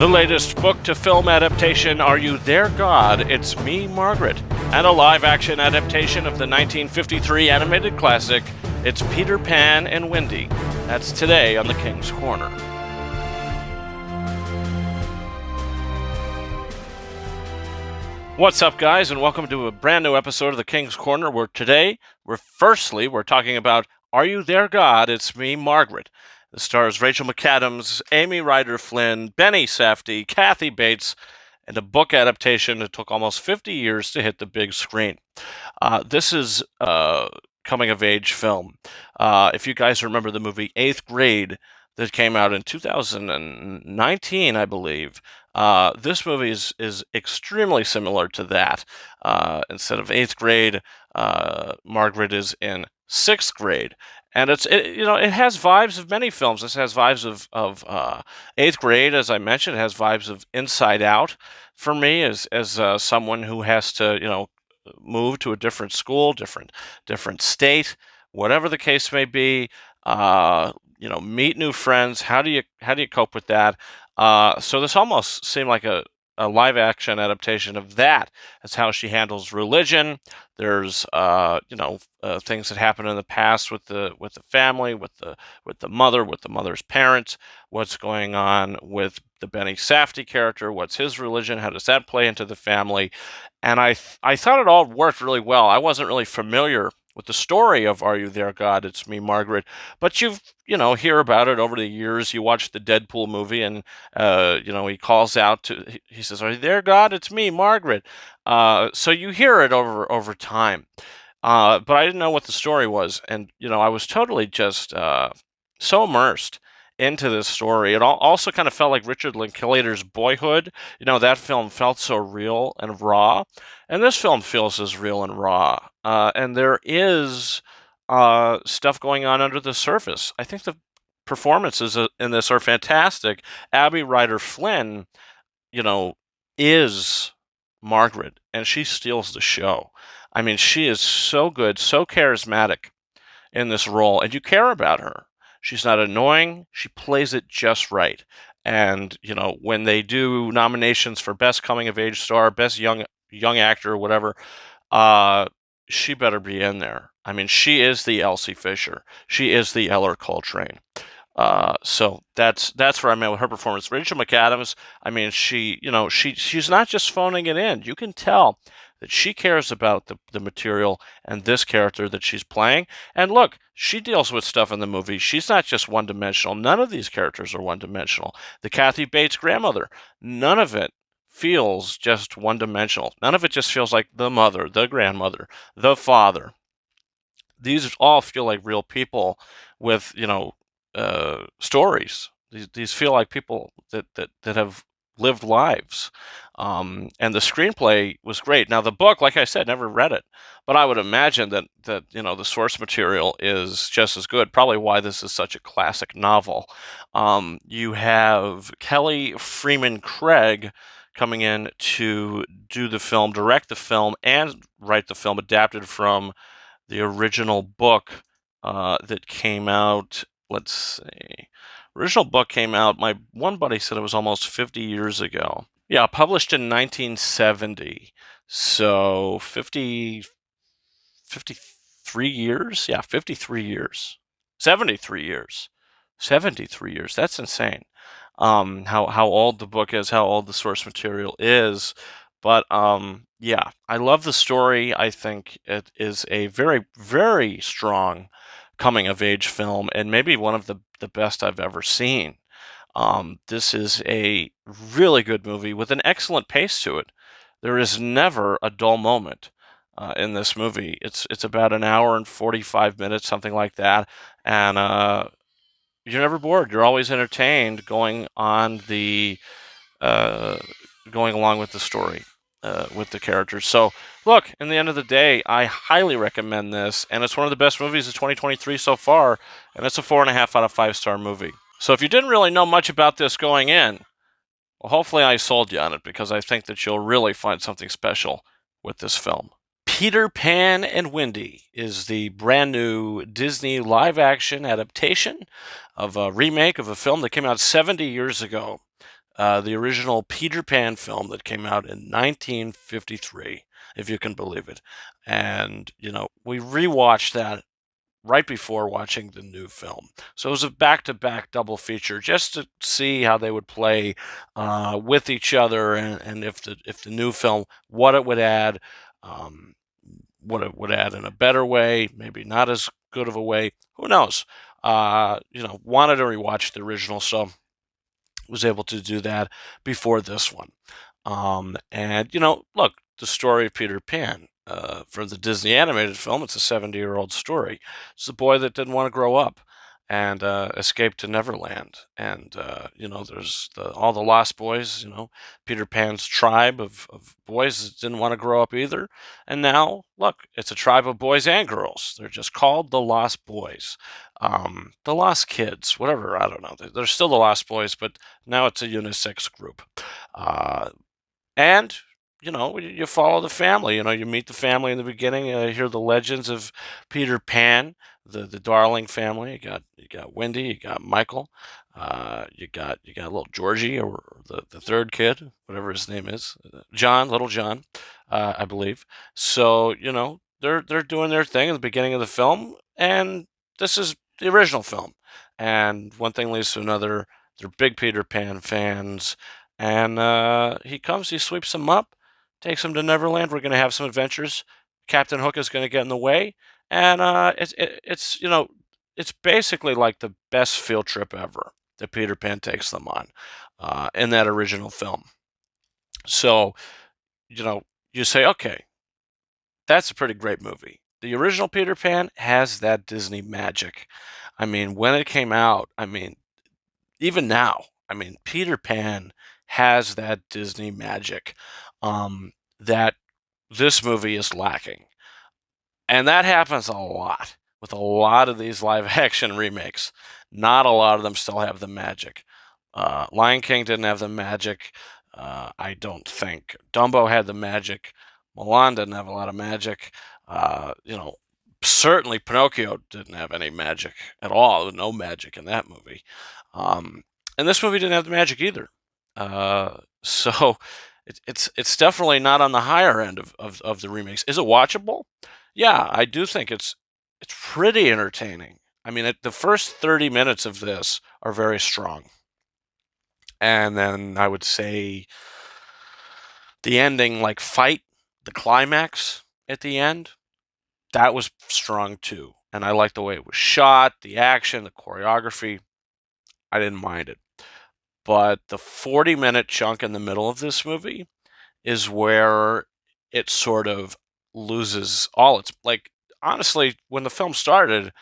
The latest book-to-film adaptation, Are You There, God? It's Me, Margaret, and a live-action adaptation of the 1953 animated classic, It's Peter Pan and Wendy. That's today on The King's Corner. What's up, guys, and welcome to a brand new episode of The King's Corner, where today, we're talking about Are You There, God? It's Me, Margaret. It stars Rachel McAdams, Amy Ryder Flynn, Benny Safdie, Kathy Bates, and a book adaptation that took almost 50 years to hit the big screen. This is a coming-of-age film. If you guys remember the movie 8th Grade that came out in 2019, I believe, this movie is extremely similar to that. Instead of 8th grade, Margaret is in 6th grade. And it has vibes of many films. This has vibes of 8th grade, as I mentioned. It has vibes of Inside Out for me as someone who has to, move to a different school, different state, whatever the case may be. Meet new friends. How do you cope with that? So this almost seemed like a live action adaptation of that. That's how she handles religion. There's things that happen in the past with the family, with the mother, with the mother's parents. What's going on with the Benny Safdie character? What's his religion? How does that play into the family? And I thought it all worked really well. I wasn't really familiar with the story of Are You There, God? It's Me, Margaret. But you've hear about it over the years. You watch the Deadpool movie, and he calls out he says, "Are you there, God? It's me, Margaret." So you hear it over time. But I didn't know what the story was, and I was totally just so immersed into this story. It also kind of felt like Richard Linklater's Boyhood. That film felt so real and raw, and this film feels as real and raw. And there is stuff going on under the surface. I think the performances in this are fantastic. Abby Ryder Flynn, is Margaret, and she steals the show. I mean, she is so good, so charismatic in this role, and you care about her. She's not annoying. She plays it just right. And, when they do nominations for Best Coming of Age Star, Best Young Actor, or whatever, she better be in there. I mean, she is the Elsie Fisher. She is the Eller Coltrane. So that's where I'm at with her performance. Rachel McAdams, I mean, she's not just phoning it in. You can tell that she cares about the material and this character that she's playing. And look, she deals with stuff in the movie. She's not just one-dimensional. None of these characters are one-dimensional. The Kathy Bates grandmother, none of it feels just one-dimensional. None of it just feels like the mother, the grandmother, the father. These all feel like real people with, stories. These feel like people that have lived lives. And the screenplay was great. Now, the book, like I said, never read it, but I would imagine that the source material is just as good. Probably why this is such a classic novel. You have Kelly Freeman Craig coming in to do the film, direct the film, and write the film adapted from the original book that came out. Let's see. Original book came out, my one buddy said it was almost 50 years ago. Yeah, published in 1970. So 53 years? Yeah, 53 years. 73 years. 73 years. That's insane. How old the book is, how old the source material is. But yeah, I love the story. I think it is a very, very strong coming-of-age film, and maybe one of the best I've ever seen. This is a really good movie with an excellent pace to it. There is never a dull moment in this movie. It's about an hour and 45 minutes, something like that, and you're never bored. You're always entertained going along with the story. With the characters. So, look, in the end of the day, I highly recommend this, and it's one of the best movies of 2023 so far, and it's a 4.5 out of 5-star movie. So if you didn't really know much about this going in, well, hopefully I sold you on it, because I think that you'll really find something special with this film. Peter Pan and Wendy is the brand new Disney live-action adaptation of a remake of a film that came out 70 years ago. the original Peter Pan film that came out in 1953, if you can believe it. And, we rewatched that right before watching the new film. So it was a back-to-back double feature just to see how they would play with each other, and if the new film, what it would add, um, what it would add in a better way, maybe not as good of a way. Who knows? Wanted to rewatch the original, so was able to do that before this one. And look, the story of Peter Pan. For the Disney animated film, it's a 70-year-old story. It's the boy that didn't want to grow up and escaped to Neverland. And, there's all the lost boys, Peter Pan's tribe of boys that didn't want to grow up either. And now, look, it's a tribe of boys and girls. They're just called the Lost Boys. The Lost Kids, whatever, I don't know. They're still the Lost Boys, but now it's a unisex group. Uh, and you follow the family. You meet the family in the beginning. Hear the legends of Peter Pan, the Darling family. You got Wendy, you got Michael, you got little Georgie, or the third kid, whatever his name is, John, little John, I believe. So they're doing their thing at the beginning of the film, and this is the original film. And one thing leads to another. They're big Peter Pan fans. And he sweeps them up, takes them to Neverland. We're going to have some adventures. Captain Hook is going to get in the way, and it's basically like the best field trip ever that Peter Pan takes them on in that original film. So you say, okay, that's a pretty great movie. The original Peter Pan has that Disney magic. I mean, when it came out, even now, Peter Pan has that Disney magic that this movie is lacking. And that happens a lot with a lot of these live action remakes. Not a lot of them still have the magic. Lion King didn't have the magic. I don't think Dumbo had the magic. Mulan didn't have a lot of magic. Certainly Pinocchio didn't have any magic at all. No magic in that movie. And this movie didn't have the magic either. So it's definitely not on the higher end of the remakes. Is it watchable? Yeah, I do think it's pretty entertaining. The first 30 minutes of this are very strong. And then I would say the ending, like fight, the climax at the end, that was strong too. And I liked the way it was shot, the action, the choreography. I didn't mind it. But the 40-minute chunk in the middle of this movie is where it sort of loses all its, like, honestly, when the film started,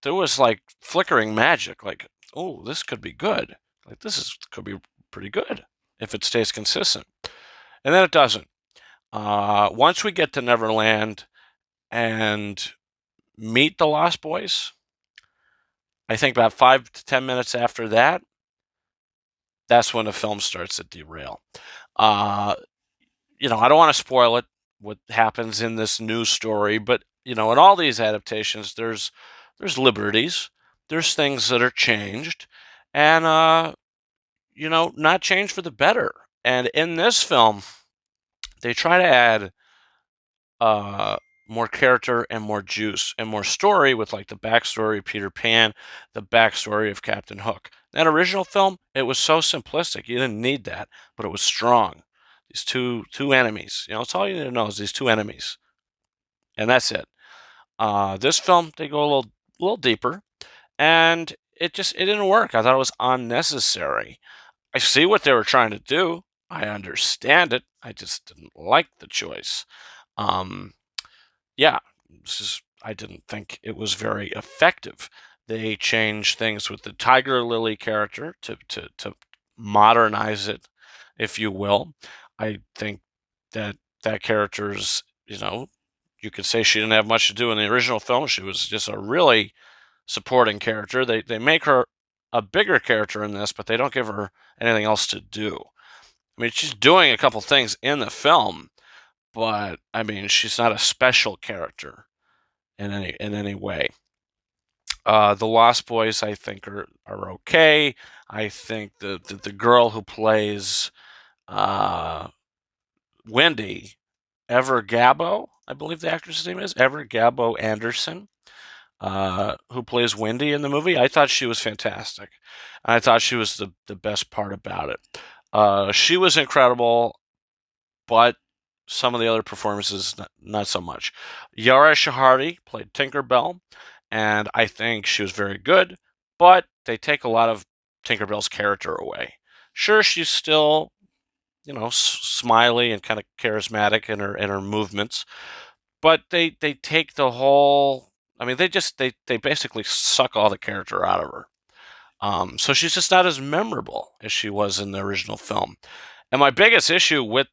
there was like flickering magic, like, oh, this could be good. Like, could be pretty good if it stays consistent. And then it doesn't. Once we get to Neverland and meet the Lost Boys, I think about 5 to 10 minutes after that, that's when the film starts to derail. I don't want to spoil it, what happens in this new story, but in all these adaptations, there's liberties, there's things that are changed, and not changed for the better. And in this film, they try to add uh, more character and more juice and more story with, like, the backstory of Peter Pan, the backstory of Captain Hook. That original film, it was so simplistic. You didn't need that, but it was strong. These two enemies. It's all you need to know is these two enemies, and that's it. This film, they go a little deeper, and it didn't work. I thought it was unnecessary. I see what they were trying to do. I understand it. I just didn't like the choice. Um, yeah, I didn't think it was very effective. They changed things with the Tiger Lily character to modernize it, if you will. I think that character's, you could say she didn't have much to do in the original film. She was just a really supporting character. They make her a bigger character in this, but they don't give her anything else to do. She's doing a couple things in the film, but she's not a special character in any way. The Lost Boys, I think, are okay. I think the girl who plays uh, Wendy, Ever Gabbo, I believe the actress's name is Ever Gabbo Anderson, who plays Wendy in the movie. I thought she was fantastic. I thought she was the best part about it. She was incredible, but some of the other performances, not so much. Yara Shahadi played Tinkerbell, and I think she was very good, but they take a lot of Tinkerbell's character away. Sure, she's still, smiley and kind of charismatic in her movements, but they take the whole. I mean, they basically suck all the character out of her. So she's just not as memorable as she was in the original film. And my biggest issue with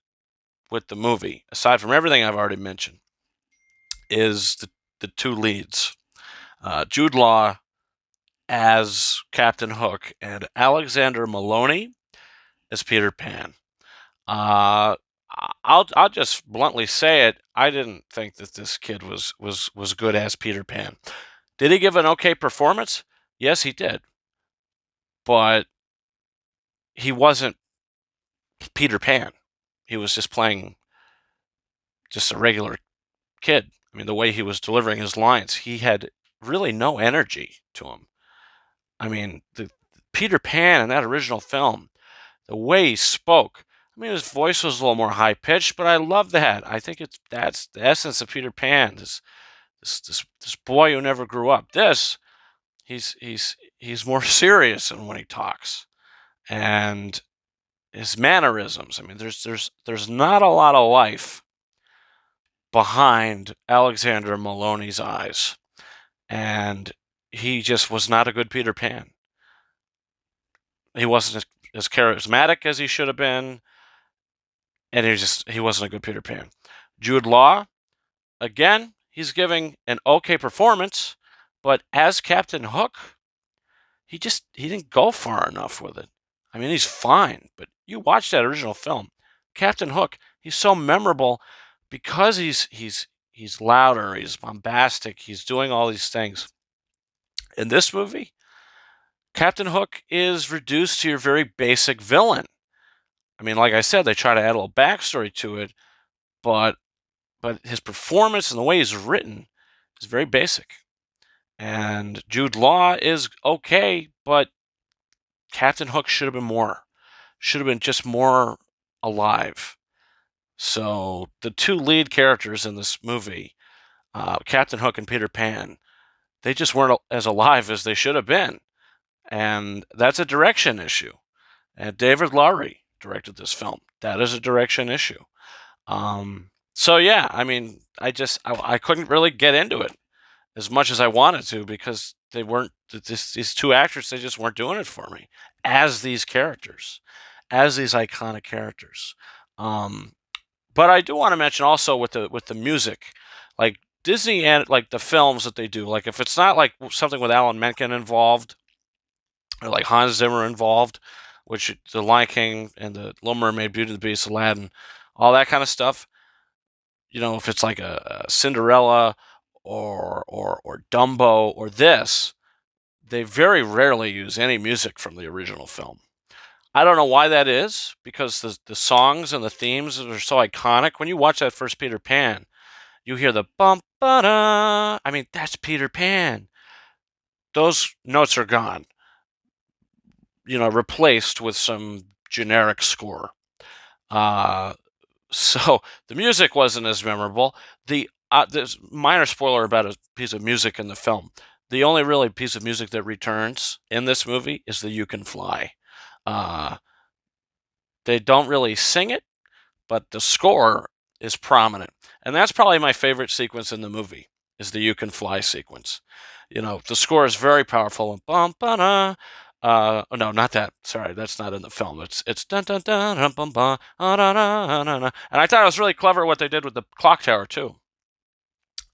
the movie, aside from everything I've already mentioned, is the two leads, Jude Law as Captain Hook and Alexander Maloney as Peter Pan. Uh, I'll just bluntly say it. I didn't think that this kid was good as Peter Pan. Did he give an okay performance? Yes, he did. But he wasn't Peter Pan. He was just playing just a regular kid. I mean, the way he was delivering his lines, he had really no energy to him. I mean, the Peter Pan in that original film, the way he spoke. I mean, his voice was a little more high pitched, but I love that. I think that's the essence of Peter Pan. This boy who never grew up. He's more serious in when he talks, and his mannerisms. I mean, there's not a lot of life behind Alexander Maloney's eyes, and he just was not a good Peter Pan. He wasn't as charismatic as he should have been, and he wasn't a good Peter Pan. Jude Law, again, he's giving an okay performance, but as Captain Hook, he didn't go far enough with it. I mean, he's fine, but you watch that original film, Captain Hook, he's so memorable because he's louder, he's bombastic, he's doing all these things. In this movie, Captain Hook is reduced to your very basic villain. I mean, like I said, they try to add a little backstory to it, but his performance and the way he's written is very basic. And Jude Law is okay, but Captain Hook should have been more. Should have been just more alive. So the two lead characters in this movie, Captain Hook and Peter Pan, they just weren't as alive as they should have been. And that's a direction issue. And David Lowery directed this film. That is a direction issue. So yeah, I mean, I couldn't really get into it as much as I wanted to because they weren't these two actors. They just weren't doing it for me as these characters, as these iconic characters. But I do want to mention also with the music, like Disney and like the films that they do. Like if it's not like something with Alan Menken involved or like Hans Zimmer involved, which the Lion King and the Little Mermaid, Beauty and the Beast, Aladdin, all that kind of stuff. If it's like a Cinderella or Dumbo or this, they very rarely use any music from the original film. I don't know why that is, because the songs and the themes are so iconic. When you watch that first Peter Pan, you hear the bum ba da. I mean, that's Peter Pan. Those notes are gone. Replaced with some generic score. So the music wasn't as memorable. There's minor spoiler about a piece of music in the film. The only really piece of music that returns in this movie is the "You Can Fly." They don't really sing it, but the score is prominent, and that's probably my favorite sequence in the movie. Is the "You Can Fly" sequence. The score is very powerful. Bum ba da. Oh no, not that. Sorry, that's not in the film. It's dun dun dun dun bum bum da da da da. And I thought it was really clever what they did with the clock tower too.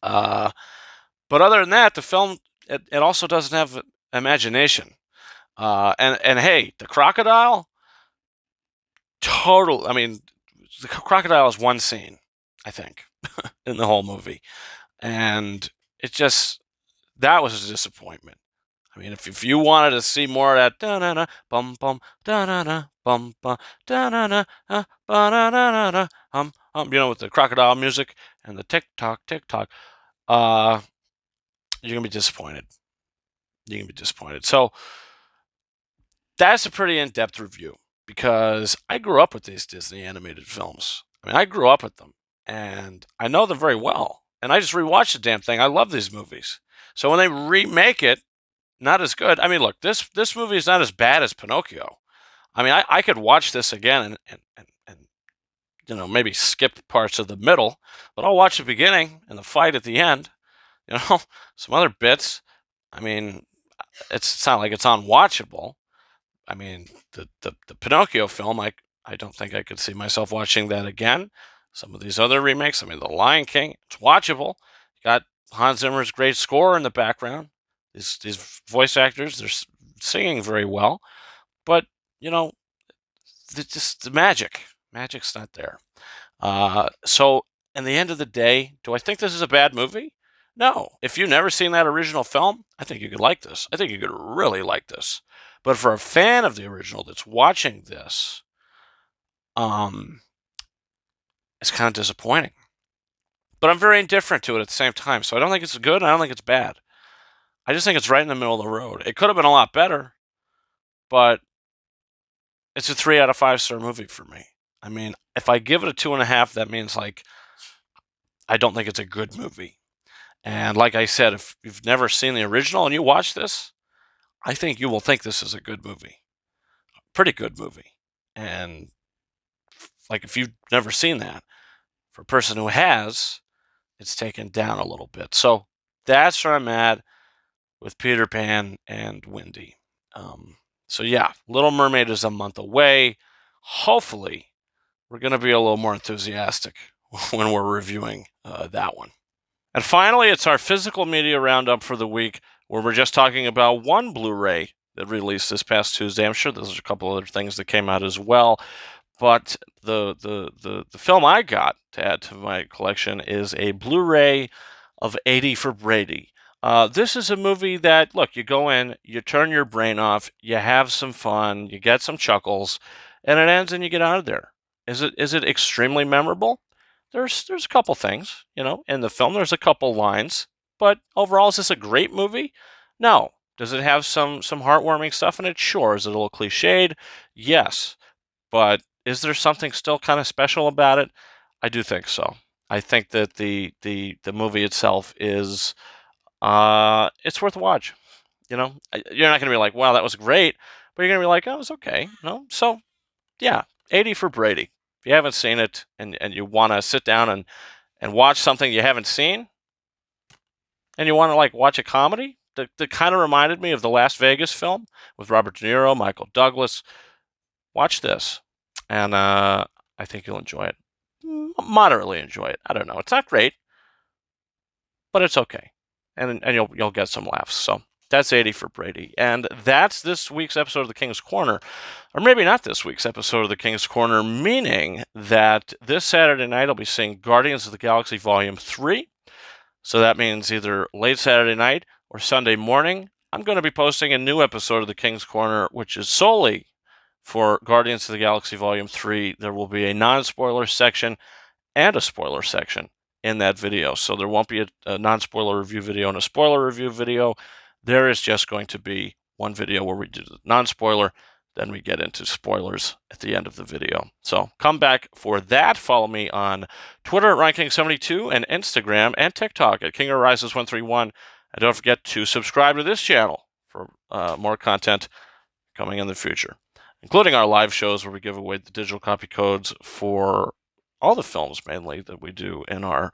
Uh, but other than that, the film it also doesn't have imagination. And hey, the crocodile, total. I mean, the crocodile is one scene, I think, in the whole movie, and it just that was a disappointment. I mean, if you wanted to see more of that da na na bum bum da na na bum bum da na na ba na na na na with the crocodile music and the tick tock, uh, you're gonna be disappointed. You're gonna be disappointed. So that's a pretty in-depth review because I grew up with these Disney animated films. I mean, I grew up with them and I know them very well. And I just rewatched the damn thing. I love these movies. So when they remake it, not as good. I mean, look, this movie is not as bad as Pinocchio. I mean, I could watch this again and maybe skip parts of the middle, but I'll watch the beginning and the fight at the end. Some other bits. I mean, it's not like it's unwatchable. I mean, the Pinocchio film, I don't think I could see myself watching that again. Some of these other remakes, I mean, The Lion King, it's watchable. You got Hans Zimmer's great score in the background. These voice actors, they're singing very well, but you know, just the magic's not there. So, in the end of the day, do I think this is a bad movie? No. If you've never seen that original film, I think you could like this. I think you could really like this. But for a fan of the original that's watching this, it's kind of disappointing. But I'm very indifferent to it at the same time. So I don't think it's good. I don't think it's bad. I just think it's right in the middle of the road. It could have been a lot better, but it's a 3 out of 5 star movie for me. I mean, if I give it a 2.5, that means like I don't think it's a good movie. And like I said, if you've never seen the original and you watch this, I think you will think this is a good movie. Pretty good movie. And like if you've never seen that, for a person who has, it's taken down a little bit. So that's where I'm at with Peter Pan and Wendy. So yeah, Little Mermaid is a month away. Hopefully, we're going to be a little more enthusiastic when we're reviewing that one. And finally, it's our physical media roundup for the week, where we're just talking about one Blu-ray that released this past Tuesday. I'm sure there's a couple other things that came out as well, but the film I got to add to my collection is a Blu-ray of 80 for Brady. This is a movie that, look, you go in, you turn your brain off, you have some fun, you get some chuckles, and it ends and you get out of there. Is it extremely memorable? There's a couple things, in the film. There's a couple lines, but overall, is this a great movie? No. Does it have some heartwarming stuff in it? Sure. Is it a little cliched? Yes. But is there something still kind of special about it? I do think so. I think that the movie itself is it's worth a watch. You're not going to be like, wow, that was great, but you're going to be like, oh, it was okay. So yeah, 80 for Brady. If you haven't seen it and you want to sit down and watch something you haven't seen, and you want to like watch a comedy that kind of reminded me of the Las Vegas film with Robert De Niro, Michael Douglas, watch this, and I think you'll enjoy it. Moderately enjoy it. I don't know. It's not great, but it's okay, and you'll get some laughs. So that's 80 for Brady, and that's this week's episode of the King's Corner, or maybe not this week's episode of the King's Corner, meaning that this Saturday night I'll be seeing Guardians of the Galaxy Volume 3. So that means either late Saturday night or Sunday morning, I'm going to be posting a new episode of the King's Corner, which is solely for Guardians of the Galaxy Volume 3. There will be a non-spoiler section and a spoiler section in that video. So there won't be a non-spoiler review video and a spoiler review video. There is just going to be one video where we do the non-spoiler, then we get into spoilers at the end of the video. So come back for that. Follow me on Twitter at RyanKing72 and Instagram and TikTok at KingArises131. And don't forget to subscribe to this channel for more content coming in the future, including our live shows where we give away the digital copy codes for all the films mainly that we do in our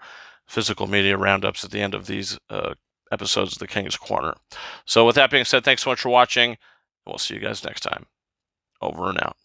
physical media roundups at the end of these episodes of the King's Corner. So with that being said, thanks so much for watching, and we'll see you guys next time. Over and out.